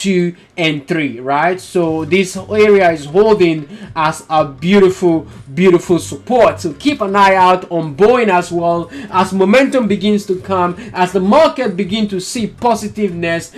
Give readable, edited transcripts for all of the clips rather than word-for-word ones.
2 and 3, right? So this area is holding as a beautiful support. So keep an eye out on Boeing as well, as momentum begins to come, as the market begin to see positiveness,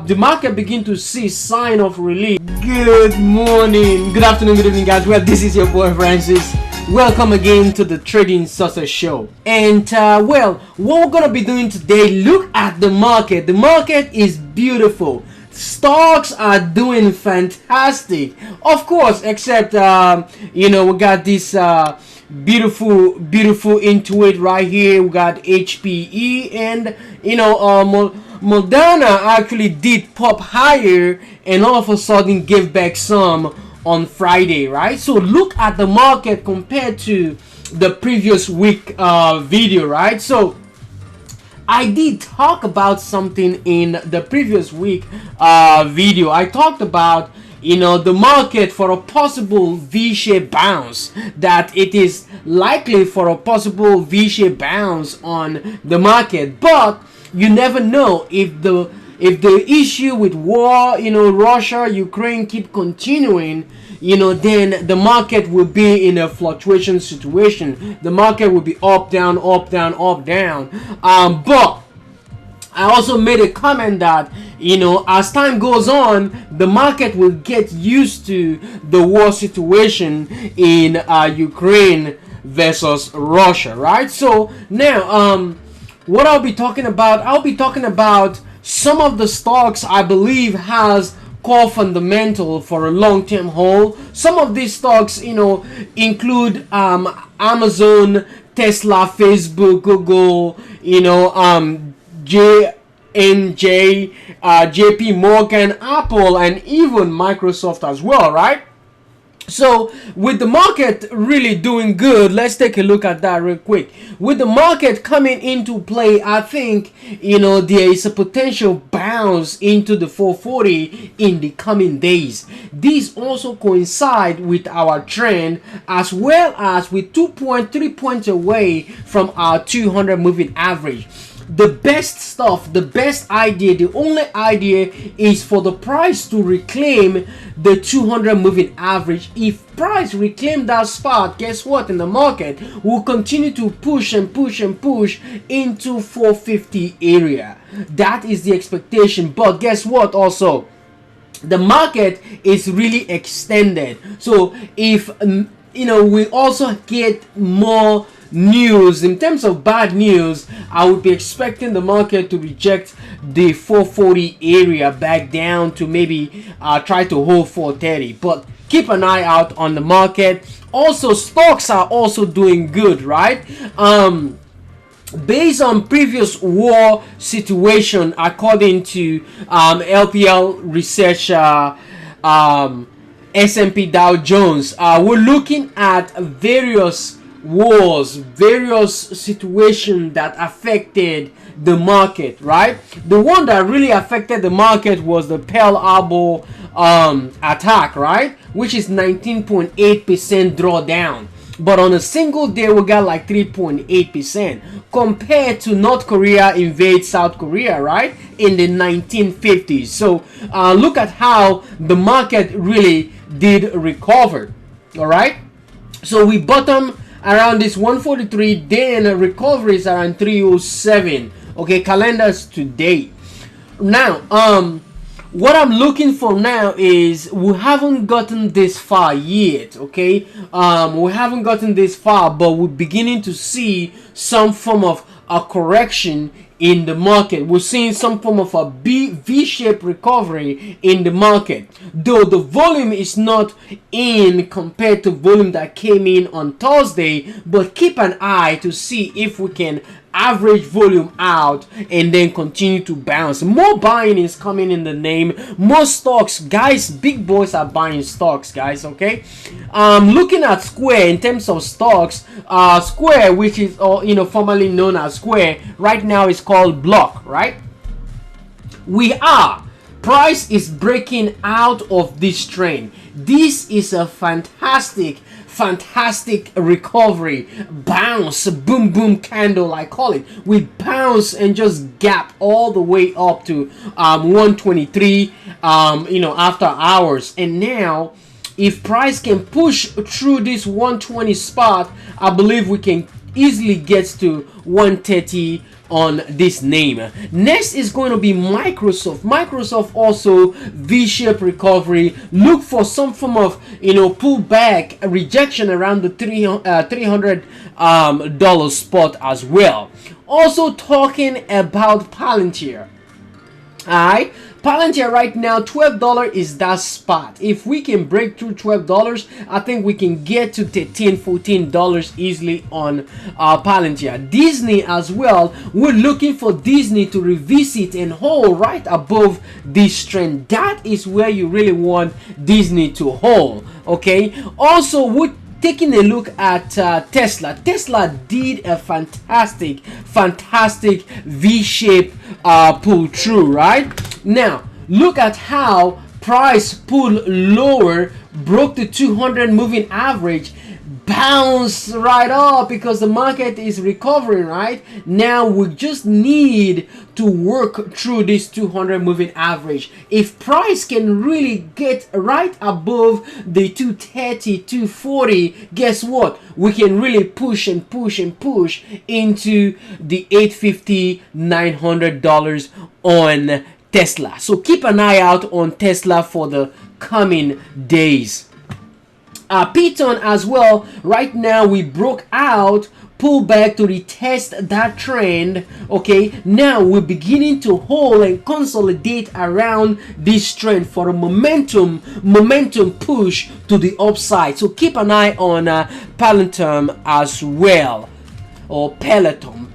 the market begin to see sign of relief. Good morning, good afternoon, good evening, guys. Well, this is your boy Francis. Welcome again to the Trading Success Show. And well, what we're gonna be doing today, look at the market. The market is beautiful. Stocks are doing fantastic, of course, except we got this beautiful Intuit right here. We got HPE, and Moderna actually did pop higher and all of a sudden give back some on Friday, right? So look at the market compared to the previous week video, right? So I did talk about something in the previous week video. I talked about the market for a possible V-shaped bounce, that it is likely for a possible V-shaped bounce on the market, but you never know if the issue with war, Russia, Ukraine keep continuing, then the market will be in a fluctuation situation. The market will be up, down, up, down, up, down. But I also made a comment that, as time goes on, the market will get used to the war situation in Ukraine versus Russia, right? So now, what I'll be talking about some of the stocks I believe has core fundamental for a long-term hold. Some of these stocks, include Amazon, Tesla, Facebook, Google, J&J, JP Morgan, Apple, and even Microsoft as well, right? So with the market really doing good, let's take a look at that real quick. With the market coming into play, I think there is a potential bounce into the 440 in the coming days. These also coincide with our trend, as well as with 2.3 points away from our 200 moving average. The best stuff, the best idea, the only idea is for the price to reclaim the 200 moving average. If price reclaim that spot, guess what? In the market will continue to push and push and push into 450 area. That is the expectation. But guess what also? The market is really extended. So if we also get more news in terms of bad news, I would be expecting the market to reject the 440 area back down to maybe try to hold 430. But keep an eye out on the market. Also, stocks are also doing good, right? Based on previous war situation, according to LPL research, S&P Dow Jones, we're looking at various wars, various situations that affected the market, right? The one that really affected the market was the Pearl Harbor attack, right? Which is 19.8% drawdown. But on a single day, we got like 3.8% compared to North Korea invade South Korea, right? In the 1950s. So look at how the market really did recover, all right? So we bottom around this 143, then recovery is around 307. Okay, calendars today. Now, what I'm looking for now is we haven't gotten this far yet. Okay, we haven't gotten this far, but we're beginning to see some form of a correction in the market. We're seeing some form of a V-shaped recovery in the market, though the volume is not in compared to volume that came in on Thursday. But keep an eye to see if we can average volume out and then continue to bounce. More buying is coming in the name. More stocks, guys, big boys are buying stocks, guys. Okay, looking at Square in terms of stocks, Square, which is formerly known as Square, right now is called Block, right? Price is breaking out of this trend. This is a fantastic fantastic recovery, bounce, boom boom candle I call it. We bounce and just gap all the way up to 123 after hours. And now if price can push through this 120 spot, I believe we can easily get to 130 on this name. Next is going to be Microsoft. Microsoft also V-shaped recovery. Look for some form of pullback, rejection around the $300 spot as well. Also talking about Palantir. Alright, Palantir right now, $12 is that spot. If we can break through $12, I think we can get to $13, $14 easily on Palantir. Disney as well, we're looking for Disney to revisit and hold right above this trend. That is where you really want Disney to hold. Okay, also we're taking a look at Tesla. Tesla did a fantastic V-shaped pull through. Right now, look at how price pulled lower, broke the 200 moving average, bounce right up because the market is recovering. Right now we just need to work through this 200 moving average. If price can really get right above the 230 240, guess what, we can really push and push and push into the $850 $900 on Tesla. So keep an eye out on Tesla for the coming days. Python as well, right now we broke out, pull back to retest that trend. Okay, now we're beginning to hold and consolidate around this trend for a momentum push to the upside. So keep an eye on Peloton as well, or Peloton.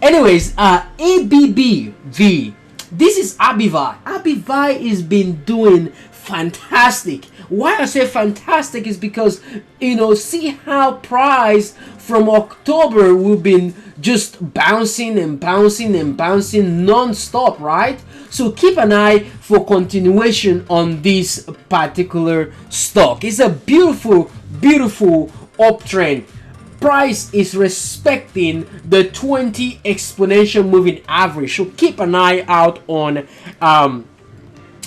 Anyways, ABBV, this is Abivi. Abivi has been doing fantastic. Why I say fantastic is because see how price from October we've been just bouncing and bouncing and bouncing non-stop, right? So keep an eye for continuation on this particular stock. It's a beautiful uptrend. Price is respecting the 20 exponential moving average, so keep an eye out on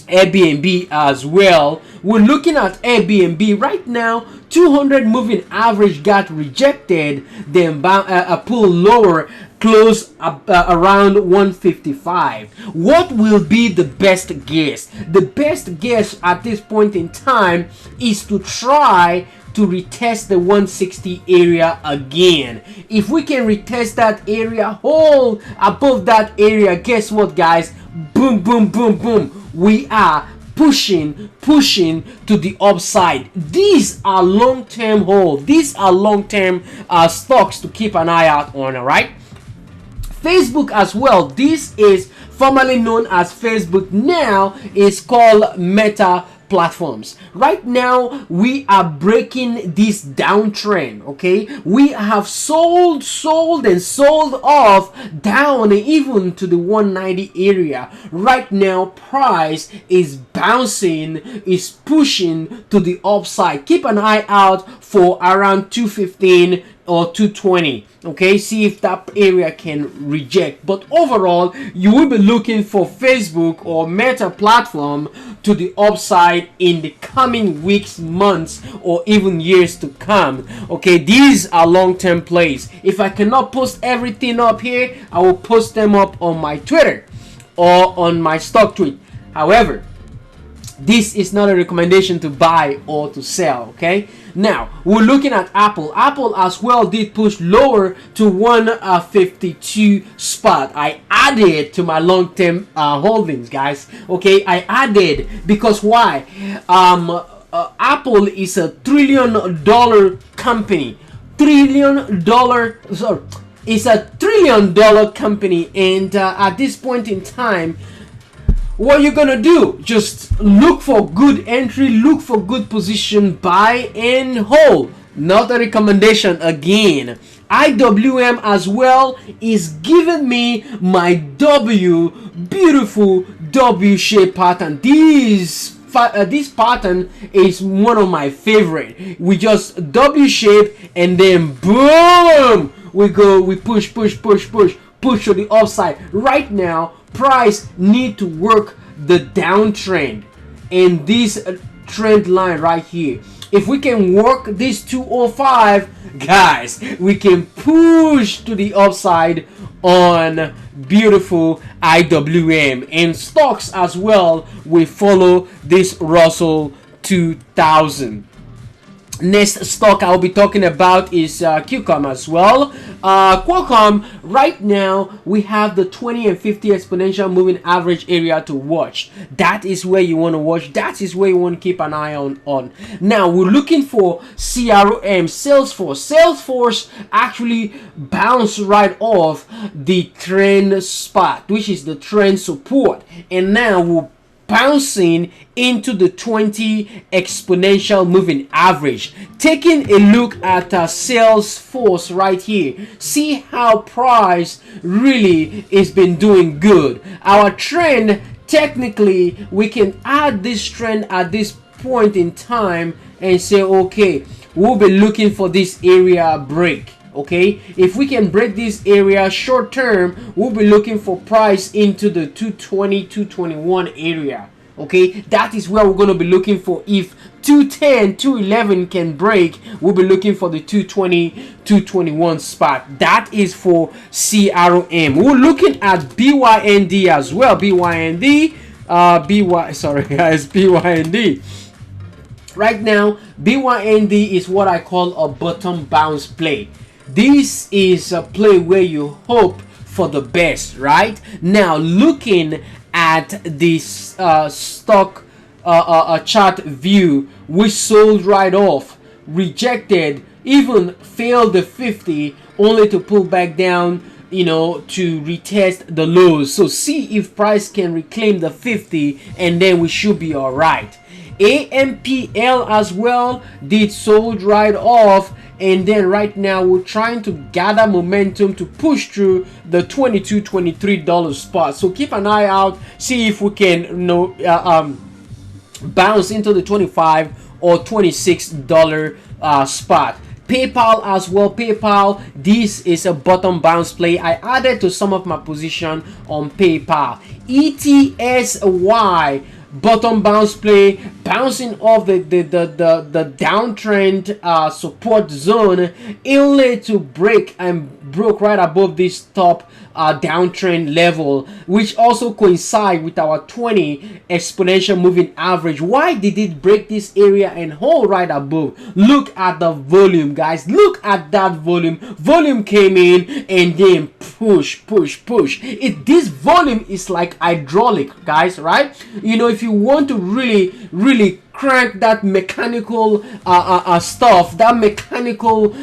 Airbnb as well. We're looking at Airbnb right now. 200 moving average got rejected, then a pull lower, close around 155. What will be the best guess? The best guess at this point in time is to try to retest the 160 area again. If we can retest that area, hold above that area, guess what, guys? Boom boom boom boom, we are pushing to the upside. These are long-term hold, these are long-term stocks to keep an eye out on. All right, Facebook as well. This is formerly known as Facebook, now is called Meta Platforms. Right now we are breaking this downtrend. Okay, we have sold and sold off down even to the 190 area. Right now price is bouncing, is pushing to the upside. Keep an eye out for around 215 or 220. Okay, see if that area can reject, but overall you will be looking for Facebook or Meta Platform to the upside in the coming weeks, months, or even years to come. Okay, these are long-term plays. If I cannot post everything up here, I will post them up on my Twitter or on my stock tweet. However, this is not a recommendation to buy or to sell. Okay, now we're looking at Apple. Apple as well did push lower to 152 spot. I added to my long-term holdings, guys. Okay, I added because why? Apple is a $1 trillion company. It's a $1 trillion company, and at this point in time, what you're gonna do, just look for good entry, look for good position, buy and hold. Not a recommendation again. IWM as well is giving me my beautiful W shape pattern. This this pattern is one of my favorite. We just W shape and then boom, we push to the upside. Right now price need to work the downtrend in this trend line right here. If we can work this 205, guys, we can push to the upside on beautiful IWM. And stocks as well, we follow this Russell 2000. Next stock I'll be talking about is Qualcomm as well. Qualcomm, right now we have the 20 and 50 exponential moving average area to watch. That is where you want to watch. That is where you want to keep an eye on. Now we're looking for CRM, Salesforce. Salesforce actually bounced right off the trend spot, which is the trend support, and now we're bouncing into the 20 exponential moving average. Taking a look at Salesforce right here, see how price really has been doing good. Our trend, technically we can add this trend at this point in time and say, okay, we'll be looking for this area break. Okay, if we can break this area short term, we'll be looking for price into the 220 221 area. Okay, that is where we're going to be looking for. If 210 211 can break, we'll be looking for the 220 221 spot. That is for CRM. We're looking at BYND as well. BYND, sorry guys, BYND. Right now BYND is what I call a bottom bounce play. This is a play where you hope for the best. Right now, looking at this stock chart view, we sold right off, rejected, even failed the 50, only to pull back down, you know, to retest the lows. So see if price can reclaim the 50, and then we should be all right. AMPL as well did sold right off, and then right now we're trying to gather momentum to push through the $22-23 spot. So keep an eye out, see if we can, you know, bounce into the $25 or $26 spot. PayPal as well. PayPal, this is a bottom bounce play. I added to some of my position on PayPal. ETSY, bottom bounce play, bouncing off the downtrend support zone, only to break and broke right above this top downtrend level, which also coincide with our 20 exponential moving average. Why did it break this area and hold right above? Look at the volume, guys. Look at that volume. Volume came in and then push. This volume is like hydraulic, guys, right? You know, if you want to really crank that mechanical stuff, that mechanical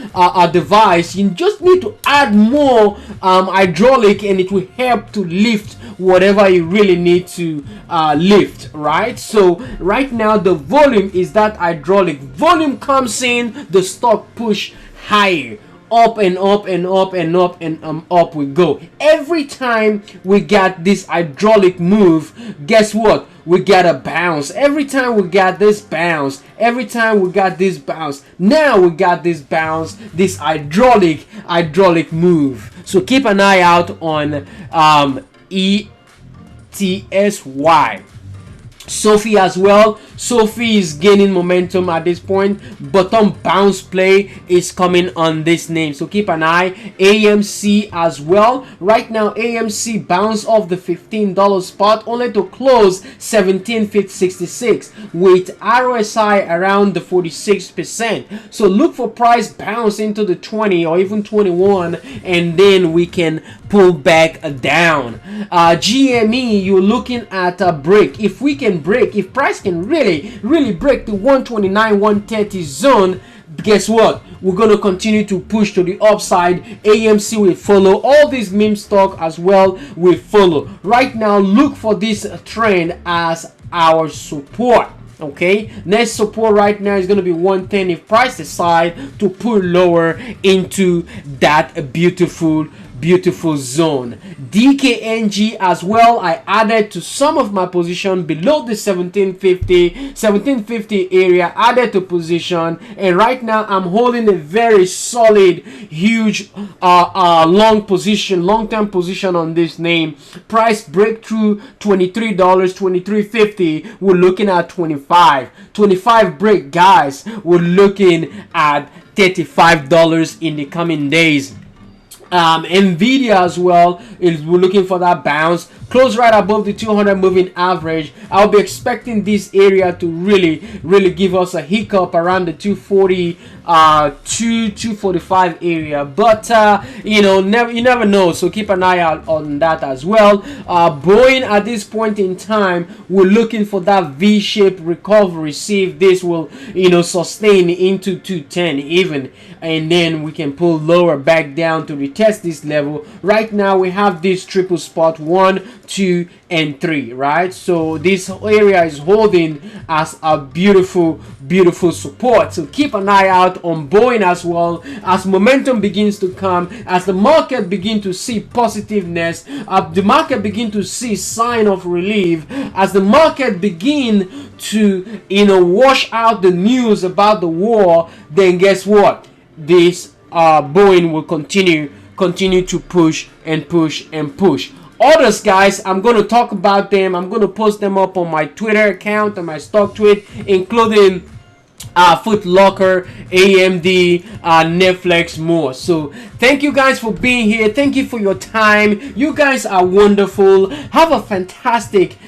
device, you just need to add more hydraulic, and it will help to lift whatever you really need to lift, right? So right now the volume is that hydraulic. Volume comes in, the stock push higher, up and up and up and up and up we go. Every time we got this hydraulic move, guess what? We got a bounce. Every time we got this bounce, every time we got this bounce, now we got this bounce, this hydraulic move. So keep an eye out on ETSY. Sophie as well. Sophie is gaining momentum at this point. Bottom bounce play is coming on this name, so keep an eye. AMC as well. Right now AMC bounced off the $15 spot, only to close 17.66 with RSI around the 46%. So look for price bounce into the 20 or even 21, and then we can pull back down. GME, you're looking at a break. If we can break, if price can really break the 129 130 zone, guess what? We're going to continue to push to the upside. AMC will follow. All these meme stock as well will follow. Right now, look for this trend as our support. Okay, next support right now is going to be 110 if price decide to pull lower into that beautiful beautiful zone. DKNG as well, I added to some of my position below the 1750 area, added to position, and right now I'm holding a very solid, huge long-term position on this name. Price breakthrough $23, $23.50. We're looking at 25 break, guys. We're looking at $35 in the coming days. Nvidia as well we're looking for that bounce, close right above the 200 moving average. I'll be expecting this area to really give us a hiccup around the 240 245 area, but you never know, so keep an eye out on that as well. Boeing, at this point in time, we're looking for that V-shaped recovery, see if this will sustain into 210 even, and then we can pull lower back down to retest this level. Right now we have this triple spot 1, 2 and 3, right? So this area is holding as a beautiful support, so keep an eye out on Boeing as well. As momentum begins to come, as the market begin to see positiveness, the market begin to see sign of relief, as the market begin to wash out the news about the war, then guess what, this Boeing will continue to push and push and push. Others, guys, I'm going to talk about them. I'm going to post them up on my Twitter account, on my stock tweet, including Foot Locker, AMD, Netflix, more. So thank you guys for being here. Thank you for your time. You guys are wonderful. Have a fantastic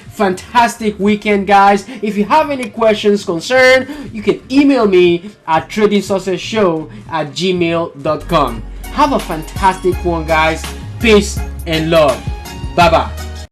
weekend, guys. If you have any questions, concern, you can email me at tradingsuccessshow@gmail.com. Have a fantastic one, guys. Peace and love. Bye bye.